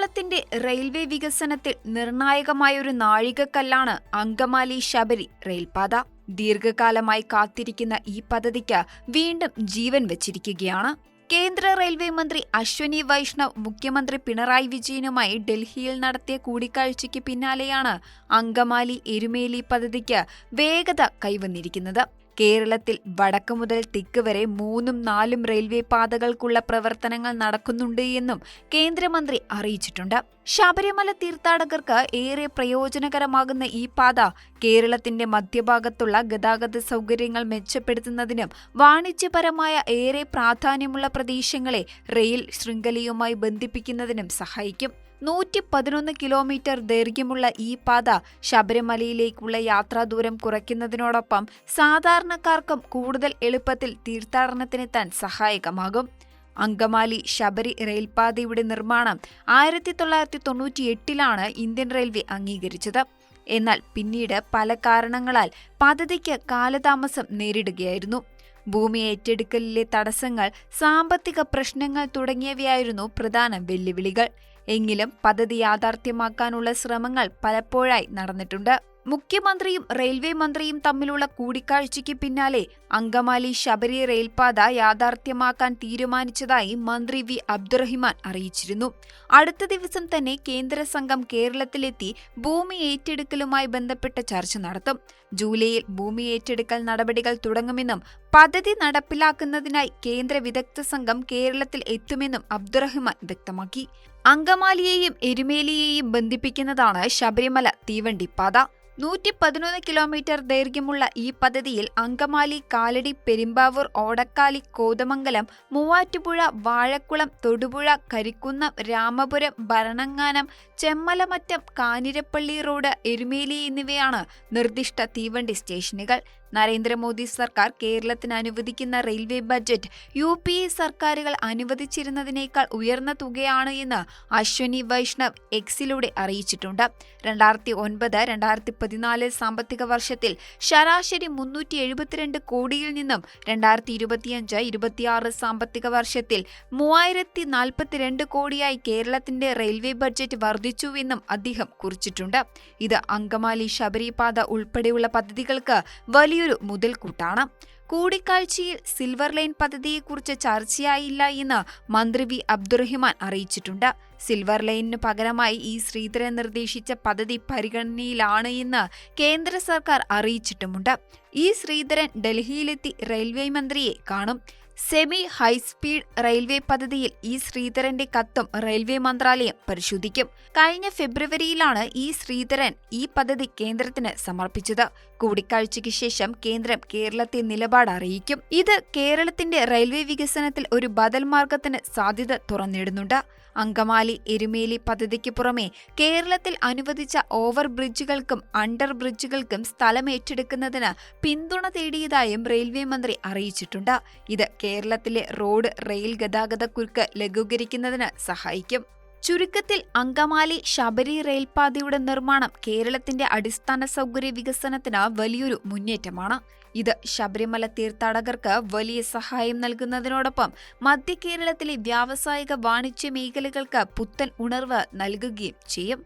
കേരളത്തിന്റെ റെയിൽവേ വികസനത്തിൽ നിർണായകമായൊരു നാഴികക്കല്ലാണ് അങ്കമാലി ശബരി റെയിൽപാത. ദീർഘകാലമായി കാത്തിരിക്കുന്ന ഈ പദ്ധതിക്ക് വീണ്ടും ജീവൻ വച്ചിരിക്കുകയാണ്. കേന്ദ്ര റെയിൽവേ മന്ത്രി അശ്വനി വൈഷ്ണവ് മുഖ്യമന്ത്രി പിണറായി വിജയനുമായി ഡൽഹിയിൽ നടത്തിയ കൂടിക്കാഴ്ചയ്ക്ക് പിന്നാലെയാണ് അങ്കമാലി എരുമേലി പദ്ധതിക്ക് വേഗത കൈവന്നിരിക്കുന്നത്. കേരളത്തിൽ വടക്ക് മുതൽ തെക്ക് വരെ 3ഉം 4ഉം റെയിൽവേ പാതകൾക്കുള്ള പ്രവർത്തനങ്ങൾ നടക്കുന്നുണ്ട് എന്നും കേന്ദ്രമന്ത്രി അറിയിച്ചിട്ടുണ്ട്. ശബരിമല തീർത്ഥാടകർക്ക് ഏറെ പ്രയോജനകരമാകുന്ന ഈ പാത കേരളത്തിന്റെ മധ്യഭാഗത്തുള്ള ഗതാഗത സൗകര്യങ്ങൾ മെച്ചപ്പെടുത്തുന്നതിനും വാണിജ്യപരമായ ഏറെ പ്രാധാന്യമുള്ള പ്രദേശങ്ങളെ റെയിൽ ശൃംഖലയുമായി ബന്ധിപ്പിക്കുന്നതിനും സഹായിക്കും. 111 കിലോമീറ്റർ ദൈർഘ്യമുള്ള ഈ പാത ശബരിമലയിലേക്കുള്ള യാത്രാദൂരം കുറയ്ക്കുന്നതിനോടൊപ്പം സാധാരണക്കാർക്കും കൂടുതൽ എളുപ്പത്തിൽ തീർത്ഥാടനത്തിനെത്താൻ സഹായകമാകും. അങ്കമാലി ശബരി റെയിൽപാതയുടെ നിർമ്മാണം 1998 ഇന്ത്യൻ റെയിൽവേ അംഗീകരിച്ചത്. എന്നാൽ പിന്നീട് പല കാരണങ്ങളാൽ പദ്ധതിക്ക് കാലതാമസം നേരിടുകയായിരുന്നു. ഭൂമി ഏറ്റെടുക്കലിലെ തടസ്സങ്ങൾ, സാമ്പത്തിക പ്രശ്നങ്ങൾ തുടങ്ങിയവയായിരുന്നു പ്രധാന വെല്ലുവിളികൾ. എങ്കിലും പദ്ധതി യാഥാർത്ഥ്യമാക്കാനുള്ള ശ്രമങ്ങൾ പലപ്പോഴായി നടന്നിട്ടുണ്ട്. മുഖ്യമന്ത്രിയും റെയിൽവേ മന്ത്രിയും തമ്മിലുള്ള കൂടിക്കാഴ്ചയ്ക്ക് പിന്നാലെ അങ്കമാലി ശബരി റെയിൽപാത യാഥാർത്ഥ്യമാക്കാൻ തീരുമാനിച്ചതായി മന്ത്രി വി അബ്ദുറഹിമാൻ അറിയിച്ചിരുന്നു. അടുത്ത ദിവസം തന്നെ കേന്ദ്ര സംഘം കേരളത്തിലെത്തി ഭൂമി ഏറ്റെടുക്കലുമായി ബന്ധപ്പെട്ട ചർച്ച നടത്തും. ജൂലൈയിൽ ഭൂമി ഏറ്റെടുക്കൽ നടപടികൾ തുടങ്ങുമെന്നും പദ്ധതി നടപ്പിലാക്കുന്നതിനായി കേന്ദ്ര വിദഗ്ധ സംഘം കേരളത്തിൽ എത്തുമെന്നും അബ്ദുറഹിമാൻ വ്യക്തമാക്കി. അങ്കമാലിയെയും എരുമേലിയെയും ബന്ധിപ്പിക്കുന്നതാണ് ശബരിമല തീവണ്ടിപ്പാത. 111 കിലോമീറ്റർ ദൈർഘ്യമുള്ള ഈ പദ്ധതിയിൽ അങ്കമാലി, കാലടി, പെരുമ്പാവൂർ, ഓടക്കാലി, കോതമംഗലം, മൂവാറ്റുപുഴ, വാഴക്കുളം, തൊടുപുഴ, കരിക്കുന്നം, രാമപുരം, ഭരണങ്ങാനം, ചെമ്മലമറ്റം, കാഞ്ഞിരപ്പള്ളി റോഡ്, എരുമേലി എന്നിവയാണ് നിർദ്ദിഷ്ട തീവണ്ടി സ്റ്റേഷനുകൾ. നരേന്ദ്രമോദി സർക്കാർ കേരളത്തിന് അനുവദിക്കുന്ന റെയിൽവേ ബഡ്ജറ്റ് UPA സർക്കാരുകൾ അനുവദിച്ചിരുന്നതിനേക്കാൾ ഉയർന്ന തുകയാണ് എന്ന് അശ്വനി വൈഷ്ണവ് എക്സിലൂടെ അറിയിച്ചിട്ടുണ്ട്. 2009-2014 സാമ്പത്തിക വർഷത്തിൽ ശരാശരി 372 കോടിയിൽ നിന്നും 2025-26 സാമ്പത്തിക വർഷത്തിൽ 3042 കോടിയായി കേരളത്തിന്റെ റെയിൽവേ ബഡ്ജറ്റ് വർദ്ധിച്ചുവെന്നും അദ്ദേഹം കുറിച്ചിട്ടുണ്ട്. ഇത് അങ്കമാലി ശബരിപാത ഉൾപ്പെടെയുള്ള പദ്ധതികൾക്ക് വലിയൊരു മുതൽക്കൂട്ടാണ്. കൂടിക്കാഴ്ചയിൽ സിൽവർ ലൈൻ പദ്ധതിയെക്കുറിച്ച് ചർച്ചയായില്ല എന്ന് മന്ത്രി വി അബ്ദുറഹിമാൻ അറിയിച്ചിട്ടുണ്ട്. സിൽവർ ലൈനിന് പകരമായി ഇ ശ്രീധരൻ നിർദ്ദേശിച്ച പദ്ധതി പരിഗണനയിലാണ് എന്ന് കേന്ദ്ര സർക്കാർ അറിയിച്ചിട്ടുമുണ്ട്. ഇ ശ്രീധരൻ ഡൽഹിയിലെത്തി റെയിൽവേ മന്ത്രിയെ കാണും. സെമി ഹൈസ്പീഡ് റെയിൽവേ പദ്ധതിയിൽ ഇ ശ്രീധരന്റെ കത്തും റെയിൽവേ മന്ത്രാലയം പരിശോധിക്കും. കഴിഞ്ഞ ഫെബ്രുവരിയിലാണ് ഇ ശ്രീധരൻ ഈ പദ്ധതി കേന്ദ്രത്തിന് സമർപ്പിച്ചത്. കൂടിക്കാഴ്ചയ്ക്ക് ശേഷം കേന്ദ്രം കേരളത്തെ നിലപാട് അറിയിക്കും. ഇത് കേരളത്തിന്റെ റെയിൽവേ വികസനത്തിൽ ഒരു ബദൽ മാർഗത്തിന് സാധ്യത തുറന്നിടുന്നുണ്ട്. അങ്കമാലി എരുമേലി പദ്ധതിക്ക് പുറമെ കേരളത്തിൽ അനുവദിച്ച ഓവർ ബ്രിഡ്ജുകൾക്കും അണ്ടർ ബ്രിഡ്ജുകൾക്കും സ്ഥലം ഏറ്റെടുക്കുന്നതിന് പിന്തുണ തേടിയതായും റെയിൽവേ മന്ത്രി അറിയിച്ചിട്ടുണ്ട്. ഇത് കേരളത്തിലെ റോഡ്, റെയിൽ ഗതാഗതക്കുരുക്ക് ലഘൂകരിക്കുന്നതിന് സഹായിക്കും. ചുരുക്കത്തിൽ അങ്കമാലി ശബരി റെയിൽപാതയുടെ നിർമ്മാണം കേരളത്തിന്റെ അടിസ്ഥാന സൗകര്യ വികസനത്തിന് വലിയൊരു മുന്നേറ്റമാണ്. ഇത് ശബരിമല തീർത്ഥാടകർക്ക് വലിയ സഹായം നൽകുന്നതിനോടൊപ്പം മധ്യ കേരളത്തിലെ വ്യാവസായിക വാണിജ്യ മേഖലകൾക്ക് പുത്തൻ ഉണർവ് നൽകുകയും ചെയ്യും.